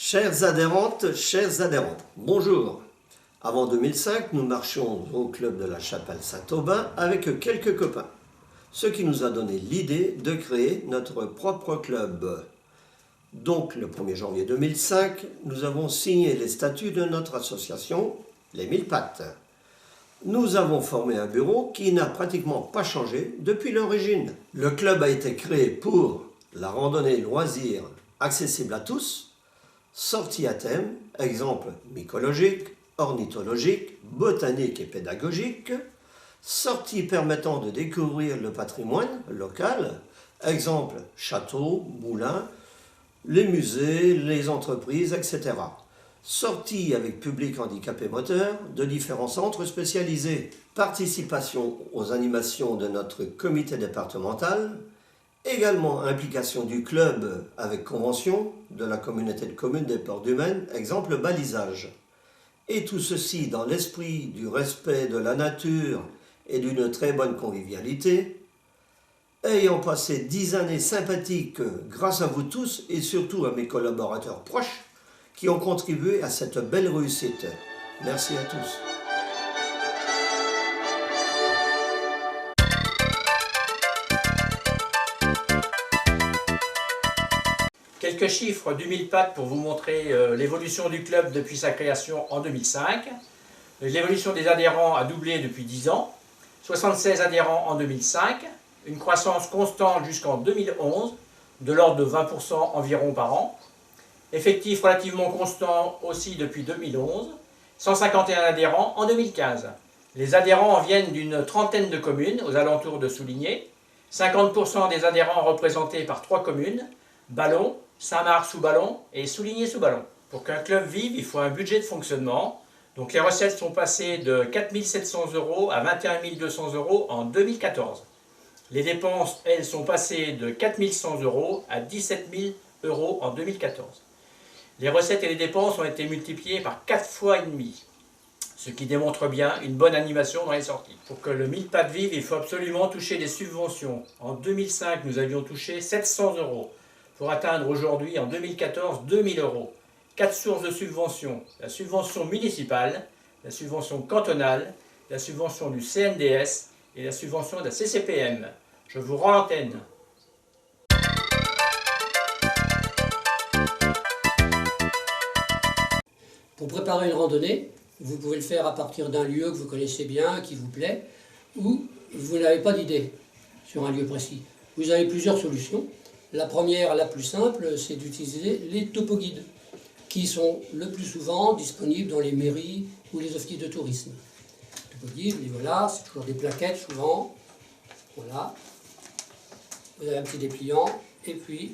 Chères adhérentes, chers adhérents, bonjour. Avant 2005, nous marchions au club de la Chapelle Saint-Aubin avec quelques copains, ce qui nous a donné l'idée de créer notre propre club. Donc, le 1er janvier 2005, nous avons signé les statuts de notre association, les Mille Pattes. Nous avons formé un bureau qui n'a pratiquement pas changé depuis l'origine. Le club a été créé pour la randonnée loisir accessible à tous, sorties à thème, exemple mycologique, ornithologique, botanique et pédagogique, sorties permettant de découvrir le patrimoine local, exemple château, moulin, les musées, les entreprises, etc. Sorties avec public handicapé moteur de différents centres spécialisés. Participation aux animations de notre comité départemental. Également implication du club avec convention de la communauté de communes des Ports du Maine, exemple balisage. Et tout ceci dans l'esprit du respect de la nature et d'une très bonne convivialité. Ayant passé 10 années sympathiques grâce à vous tous et surtout à mes collaborateurs proches qui ont contribué à cette belle réussite. Merci à tous. Quelques chiffres du Mille Pattes pour vous montrer l'évolution du club depuis sa création en 2005. L'évolution des adhérents a doublé depuis 10 ans, 76 adhérents en 2005, une croissance constante jusqu'en 2011, de l'ordre de 20% environ par an. Effectif relativement constant aussi depuis 2011, 151 adhérents en 2015. Les adhérents viennent d'une trentaine de communes aux alentours de Souligné, 50% des adhérents représentés par 3 communes, Ballon, Saint-Marc-sous-Ballon et Souligné-sous-Ballon. Pour qu'un club vive, il faut un budget de fonctionnement. Donc les recettes sont passées de 4 700 € à 21 200 € en 2014. Les dépenses, elles, sont passées de 4 100 € à 17 000 € en 2014. Les recettes et les dépenses ont été multipliées par 4 fois et demi, ce qui démontre bien une bonne animation dans les sorties. Pour que le Mille Pattes vive, il faut absolument toucher des subventions. En 2005, nous avions touché 700 € pour atteindre aujourd'hui, en 2014, 2 000 €. 4 sources de subventions: la subvention municipale, la subvention cantonale, la subvention du CNDS et la subvention de la CCPM. Je vous rends l'antenne. Pour préparer une randonnée, vous pouvez le faire à partir d'un lieu que vous connaissez bien, qui vous plaît, ou vous n'avez pas d'idée sur un lieu précis. Vous avez plusieurs solutions. La première, la plus simple, c'est d'utiliser les topoguides, qui sont le plus souvent disponibles dans les mairies ou les offices de tourisme. Topoguides, les voilà, c'est toujours des plaquettes souvent. Voilà. Vous avez un petit dépliant, et puis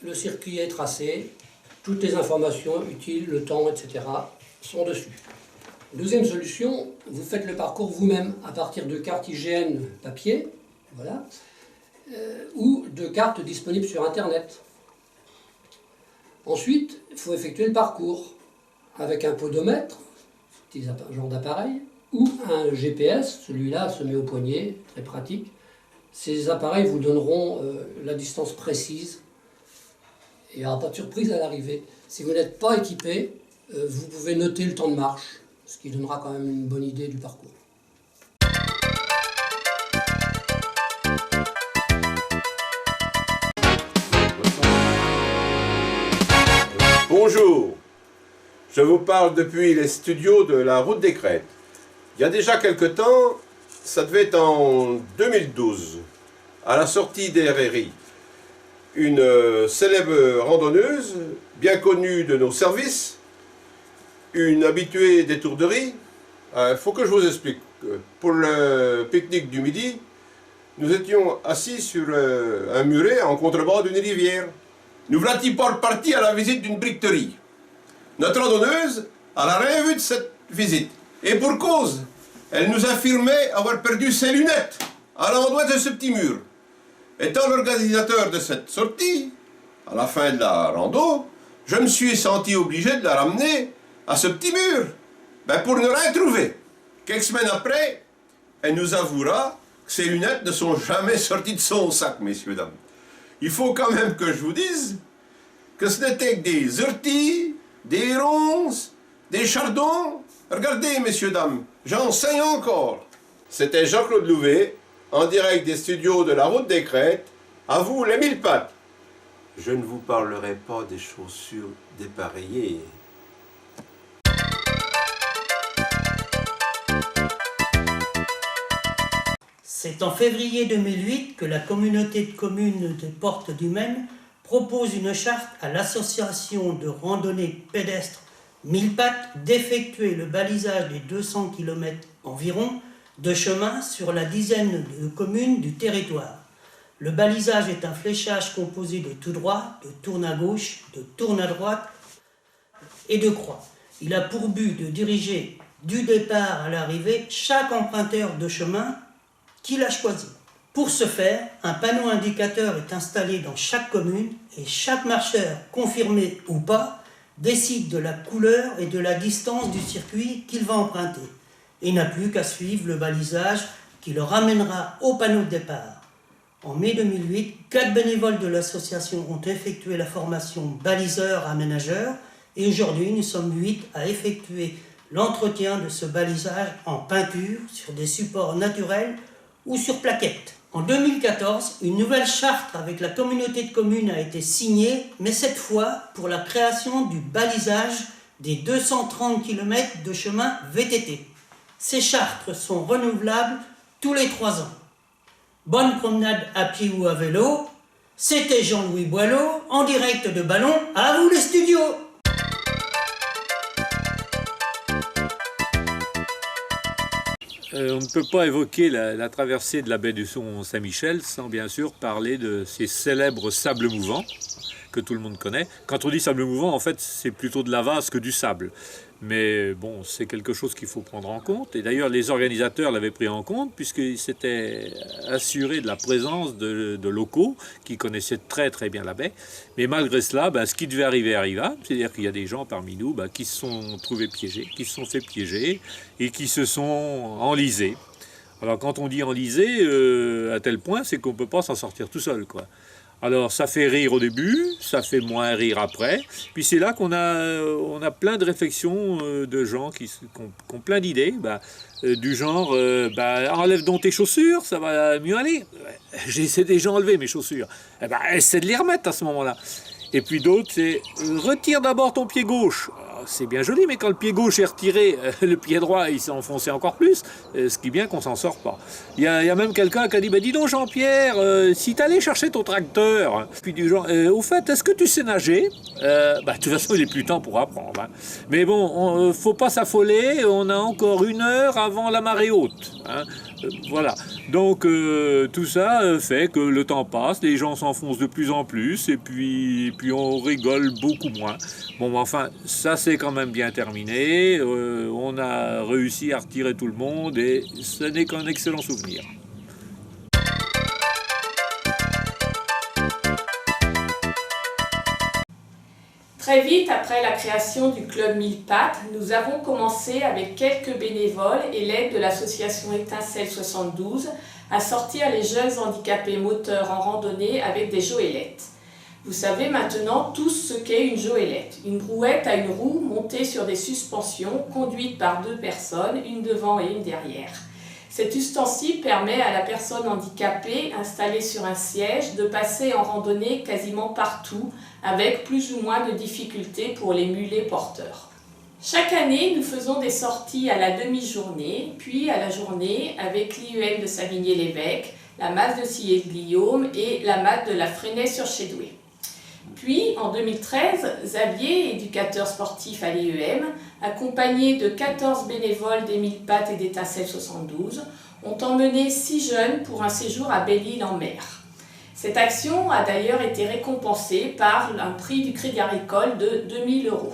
le circuit est tracé. Toutes les informations utiles, le temps, etc. sont dessus. Deuxième solution, vous faites le parcours vous-même à partir de cartes IGN papier, voilà, ou de cartes disponibles sur Internet. Ensuite, il faut effectuer le parcours avec un podomètre, un genre d'appareil, ou un GPS, celui-là se met au poignet, très pratique. Ces appareils vous donneront la distance précise. Il n'y aura pas de surprise à l'arrivée. Si vous n'êtes pas équipé, vous pouvez noter le temps de marche, ce qui donnera quand même une bonne idée du parcours. Bonjour, je vous parle depuis les studios de la Route des Crêtes. Il y a déjà quelque temps, ça devait être en 2012, à la sortie des RRI. Une célèbre randonneuse, bien connue de nos services, une habituée des tours de riz. Il faut que je vous explique. Pour le pique-nique du midi, nous étions assis sur un muret en contrebas d'une rivière. Nous voilà-t-il pas repartis à la visite d'une briqueterie. Notre randonneuse, elle n'a rien vu de cette visite. Et pour cause, elle nous affirmait avoir perdu ses lunettes à l'endroit de ce petit mur. Étant l'organisateur de cette sortie, à la fin de la rando, je me suis senti obligé de la ramener à ce petit mur, pour ne rien trouver. Quelques semaines après, elle nous avouera que ses lunettes ne sont jamais sorties de son sac, messieurs, dames. Il faut quand même que je vous dise que ce n'était que des orties des ronces, des chardons. Regardez, messieurs, dames, j'enseigne encore. C'était Jean-Claude Louvet, en direct des studios de la Route des Crêtes. À vous, les 1000 pattes. Je ne vous parlerai pas des chaussures dépareillées. C'est en février 2008 que la communauté de communes de Portes du Maine propose une charte à l'association de randonnée pédestre 1000 pattes d'effectuer le balisage des 200 km environ de chemin sur la dizaine de communes du territoire. Le balisage est un fléchage composé de tout droit, de tourne à gauche, de tourne à droite et de croix. Il a pour but de diriger du départ à l'arrivée chaque emprunteur de chemin qu'il a choisi. Pour ce faire, un panneau indicateur est installé dans chaque commune et chaque marcheur, confirmé ou pas, décide de la couleur et de la distance du circuit qu'il va emprunter et n'a plus qu'à suivre le balisage qui le ramènera au panneau de départ. En mai 2008, 4 bénévoles de l'association ont effectué la formation baliseur-aménageur et aujourd'hui nous sommes 8 à effectuer l'entretien de ce balisage en peinture sur des supports naturels ou sur plaquettes. En 2014, une nouvelle charte avec la communauté de communes a été signée, mais cette fois pour la création du balisage des 230 km de chemin VTT. Ces chartes sont renouvelables tous les 3 ans. Bonne promenade à pied ou à vélo. C'était Jean-Louis Boileau, en direct de Ballon. À vous les studios! On ne peut pas évoquer la traversée de la baie du Saint-Michel sans bien sûr parler de ces célèbres sables mouvants que tout le monde connaît. Quand on dit sable mouvant, en fait, c'est plutôt de la vase que du sable. Mais bon, c'est quelque chose qu'il faut prendre en compte. Et d'ailleurs, les organisateurs l'avaient pris en compte puisqu'ils s'étaient assurés de la présence de locaux qui connaissaient très très bien la baie. Mais malgré cela, ce qui devait arriver arriva. C'est-à-dire qu'il y a des gens parmi nous qui se sont trouvés piégés, qui se sont fait piéger et qui se sont enlisés. Alors quand on dit enlisés, à tel point, c'est qu'on ne peut pas s'en sortir tout seul, quoi. Alors ça fait rire au début, ça fait moins rire après, puis c'est là qu'on a plein de réflexions de gens qui ont plein d'idées, du genre enlève donc tes chaussures, ça va mieux aller. J'essaie déjà enlever mes chaussures, essaie de les remettre à ce moment-là. Et puis d'autres, c'est retire d'abord ton pied gauche. C'est bien joli, mais quand le pied gauche est retiré, le pied droit il s'est enfoncé encore plus, ce qui est bien qu'on s'en sort pas. Il y a même quelqu'un qui a dit dis donc Jean-Pierre, si t'allais chercher ton tracteur, puis du genre au fait, est-ce que tu sais nager? De toute façon, il est plus temps pour apprendre. Hein. Mais bon, faut pas s'affoler, on a encore 1 heure avant la marée haute. Hein. Voilà. Donc tout ça fait que le temps passe, les gens s'enfoncent de plus en plus, et puis on rigole beaucoup moins. Bon, enfin, ça c'est quand même bien terminé. On a réussi à retirer tout le monde et ce n'est qu'un excellent souvenir. Très vite après la création du club 1000 pattes, nous avons commencé avec quelques bénévoles et l'aide de l'association Étincelle 72 à sortir les jeunes handicapés moteurs en randonnée avec des joëlettes. Vous savez maintenant tous ce qu'est une joëlette. Une brouette à une roue montée sur des suspensions conduite par 2 personnes, une devant et une derrière. Cet ustensile permet à la personne handicapée installée sur un siège de passer en randonnée quasiment partout avec plus ou moins de difficultés pour les mulets porteurs. Chaque année, nous faisons des sorties à la demi-journée, puis à la journée avec l'IEM de Savigny-l'Évêque, la MAS de Sillé-Guillaume et la MAS de la Fresnay-sur-Chédoué. Puis, en 2013, Xavier, éducateur sportif à l'IEM, accompagné de 14 bénévoles des 1000 pattes et d'Étincelle 72, ont emmené 6 jeunes pour un séjour à Belle-Île-en-Mer. Cette action a d'ailleurs été récompensée par un prix du Crédit Agricole de 2 000 €.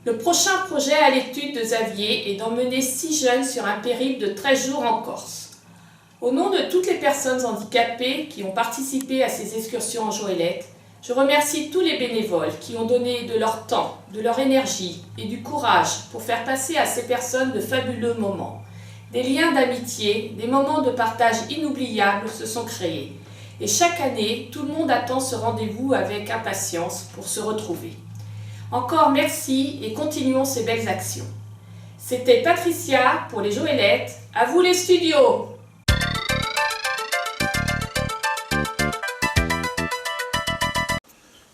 Le prochain projet à l'étude de Xavier est d'emmener 6 jeunes sur un périple de 13 jours en Corse. Au nom de toutes les personnes handicapées qui ont participé à ces excursions en joëlette, je remercie tous les bénévoles qui ont donné de leur temps, de leur énergie et du courage pour faire passer à ces personnes de fabuleux moments. Des liens d'amitié, des moments de partage inoubliables se sont créés. Et chaque année, tout le monde attend ce rendez-vous avec impatience pour se retrouver. Encore merci et continuons ces belles actions. C'était Patricia pour les Joëlettes. À vous les studios!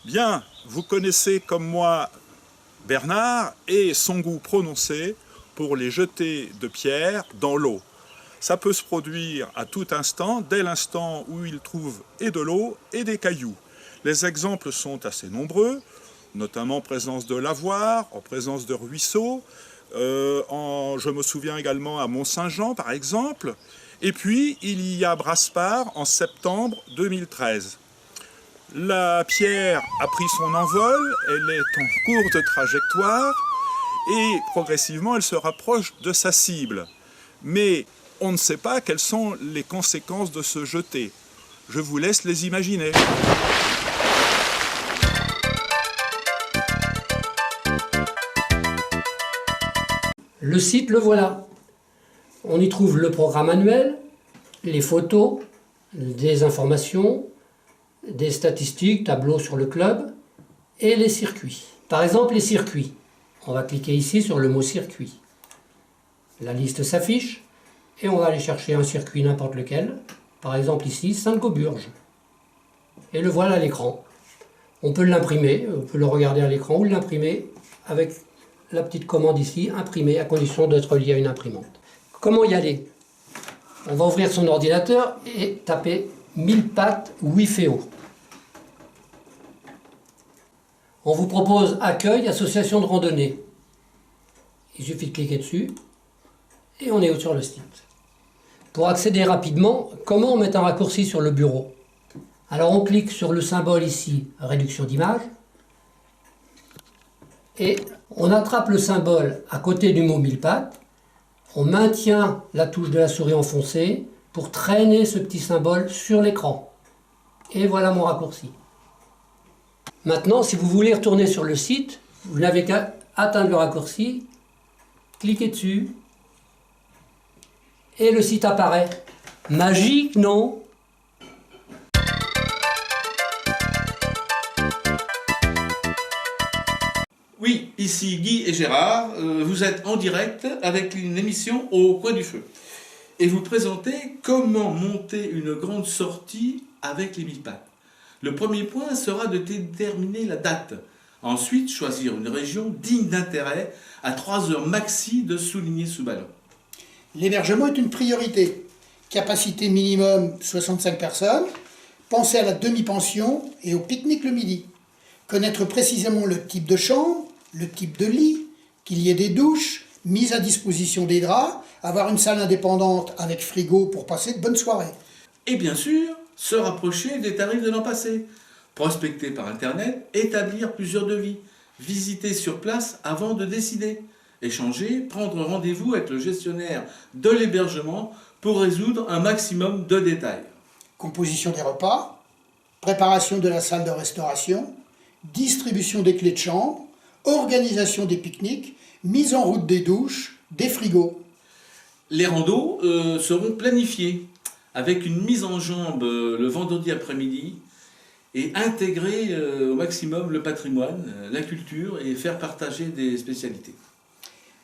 Bien, vous connaissez comme moi Bernard et son goût prononcé pour les jeter de pierres dans l'eau. Ça peut se produire à tout instant, dès l'instant où il trouve et de l'eau et des cailloux. Les exemples sont assez nombreux, notamment en présence de lavoirs, en présence de ruisseaux. Je me souviens également à Mont-Saint-Jean, par exemple. Et puis, il y a Brasparts en septembre 2013. La pierre a pris son envol, elle est en courte trajectoire et progressivement elle se rapproche de sa cible. Mais on ne sait pas quelles sont les conséquences de ce jeté. Je vous laisse les imaginer. Le site, le voilà. On y trouve le programme annuel, les photos, des informations, des statistiques, tableaux sur le club et les circuits. Par exemple, les circuits. On va cliquer ici sur le mot circuit. La liste s'affiche et on va aller chercher un circuit n'importe lequel. Par exemple ici, Sainte-Gauburge. Et le voilà à l'écran. On peut l'imprimer, on peut le regarder à l'écran ou l'imprimer avec la petite commande ici, imprimer, à condition d'être lié à une imprimante. Comment y aller? On va ouvrir son ordinateur et taper 1000 pattes Wiféo. On vous propose accueil, association de randonnée. Il suffit de cliquer dessus et on est sur le site. Pour accéder rapidement, comment on met un raccourci sur le bureau? Alors on clique sur le symbole ici, réduction d'image, et on attrape le symbole à côté du mot 1000 pattes, on maintient la touche de la souris enfoncée pour traîner ce petit symbole sur l'écran. Et voilà mon raccourci. Maintenant, si vous voulez retourner sur le site, vous n'avez qu'à atteindre le raccourci, cliquez dessus, et le site apparaît. Magique, non? Oui, ici Guy et Gérard, vous êtes en direct avec une émission au coin du feu. Et vous présentez comment monter une grande sortie avec les 1000 pattes. Le premier point sera de déterminer la date. Ensuite, choisir une région digne d'intérêt à 3 heures maxi de Souligné-sous-Ballon. L'hébergement est une priorité. Capacité minimum 65 personnes. Pensez à la demi-pension et au pique-nique le midi. Connaître précisément le type de chambre, le type de lit, qu'il y ait des douches, mise à disposition des draps, avoir une salle indépendante avec frigo pour passer de bonnes soirées. Et bien sûr, se rapprocher des tarifs de l'an passé. Prospecter par Internet, établir plusieurs devis, visiter sur place avant de décider, échanger, prendre rendez-vous avec le gestionnaire de l'hébergement pour résoudre un maximum de détails. Composition des repas, préparation de la salle de restauration, distribution des clés de chambre, organisation des pique-niques, mise en route des douches, des frigos. Les randos seront planifiés avec une mise en jambe le vendredi après-midi et intégrer au maximum le patrimoine, la culture et faire partager des spécialités.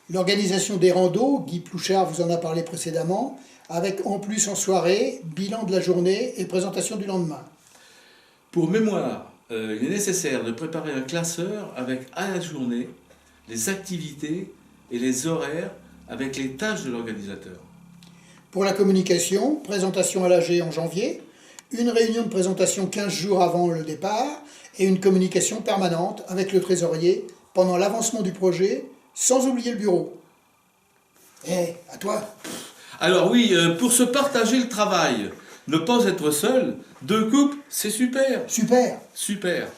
L'organisation des randos, Guy Plouchard vous en a parlé précédemment, avec en plus en soirée, bilan de la journée et présentation du lendemain. Pour mémoire, il est nécessaire de préparer un classeur avec à la journée les activités et les horaires avec les tâches de l'organisateur. Pour la communication, présentation à l'AG en janvier, une réunion de présentation 15 jours avant le départ et une communication permanente avec le trésorier pendant l'avancement du projet, sans oublier le bureau. À toi. Alors oui, pour se partager le travail, ne pas être seul, 2 couples, c'est super. Super. Super.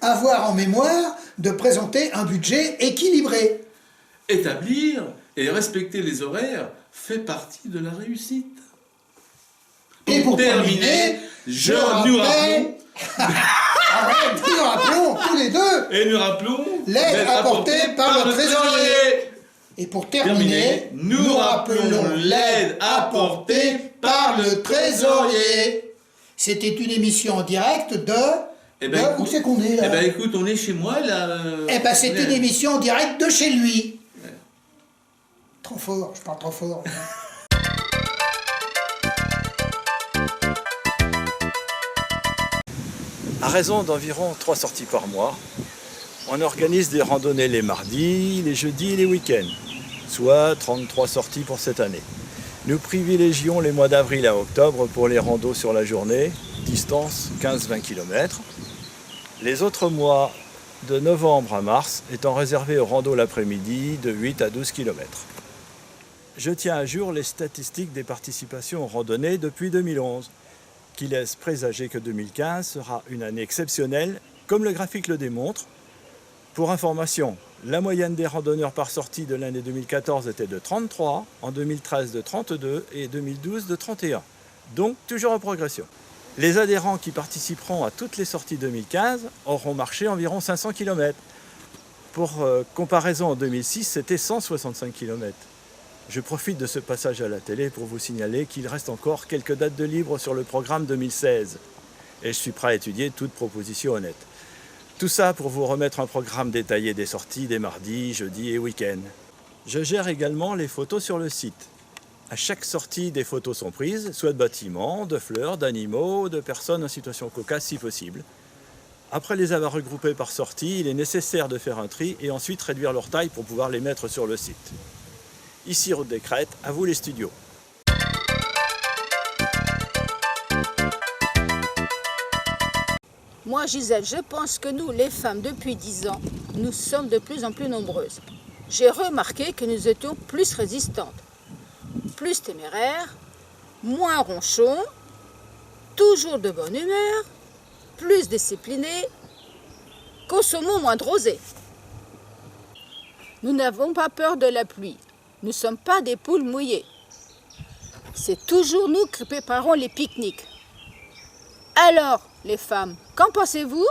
Avoir en mémoire de présenter un budget équilibré. Établir et respecter les horaires fait partie de la réussite. Et pour terminer, nous rappelons tous les deux. Et nous rappelons l'aide apportée par le trésorier. Et pour terminer, nous rappelons l'aide apportée par le trésorier. C'était une émission en direct de Eh Là, ben, où c'est qu'on est, là? Eh ben, écoute, on est chez moi, là. Eh ben, c'est on est- une émission en direct de chez lui. Trop fort, je parle trop fort. À raison d'environ 3 sorties par mois, on organise des randonnées les mardis, les jeudis et les week-ends, soit 33 sorties pour cette année. Nous privilégions les mois d'avril à octobre pour les randos sur la journée, distance 15-20 km. Les autres mois, de novembre à mars, étant réservés aux randos l'après-midi de 8 à 12 km. Je tiens à jour les statistiques des participations aux randonnées depuis 2011, qui laissent présager que 2015 sera une année exceptionnelle, comme le graphique le démontre. Pour information, la moyenne des randonneurs par sortie de l'année 2014 était de 33, en 2013 de 32 et 2012 de 31. Donc toujours en progression. Les adhérents qui participeront à toutes les sorties 2015 auront marché environ 500 km. Pour comparaison, en 2006, c'était 165 km. Je profite de ce passage à la télé pour vous signaler qu'il reste encore quelques dates de libre sur le programme 2016. Et je suis prêt à étudier toute proposition honnête. Tout ça pour vous remettre un programme détaillé des sorties des mardis, jeudis et week-ends. Je gère également les photos sur le site. À chaque sortie, des photos sont prises, soit de bâtiments, de fleurs, d'animaux, de personnes en situation cocasse si possible. Après les avoir regroupées par sortie, il est nécessaire de faire un tri et ensuite réduire leur taille pour pouvoir les mettre sur le site. Ici Route des Crêtes, à vous les studios. Moi, Gisèle, je pense que nous, les femmes, depuis 10 ans, nous sommes de plus en plus nombreuses. J'ai remarqué que nous étions plus résistantes, plus téméraires, moins ronchons, toujours de bonne humeur, plus disciplinées, consommons moins de rosée. Nous n'avons pas peur de la pluie. Nous ne sommes pas des poules mouillées. C'est toujours nous qui préparons les pique-niques. Alors, les femmes, qu'en pensez-vous?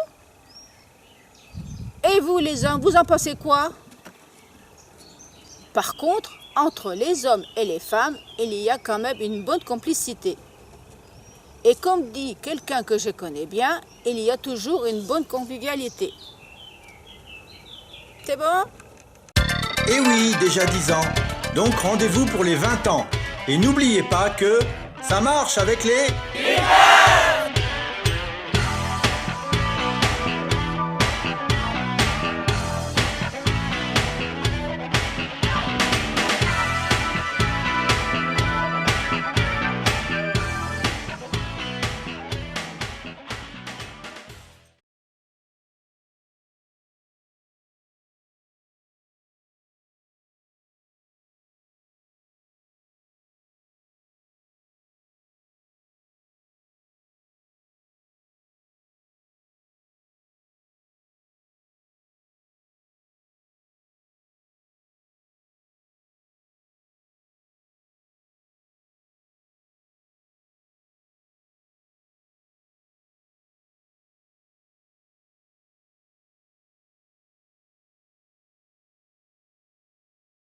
Et vous, les hommes, vous en pensez quoi? Par contre, entre les hommes et les femmes, il y a quand même une bonne complicité. Et comme dit quelqu'un que je connais bien, il y a toujours une bonne convivialité. C'est bon? Eh oui, déjà 10 ans. Donc rendez-vous pour les 20 ans. Et n'oubliez pas que ça marche avec les...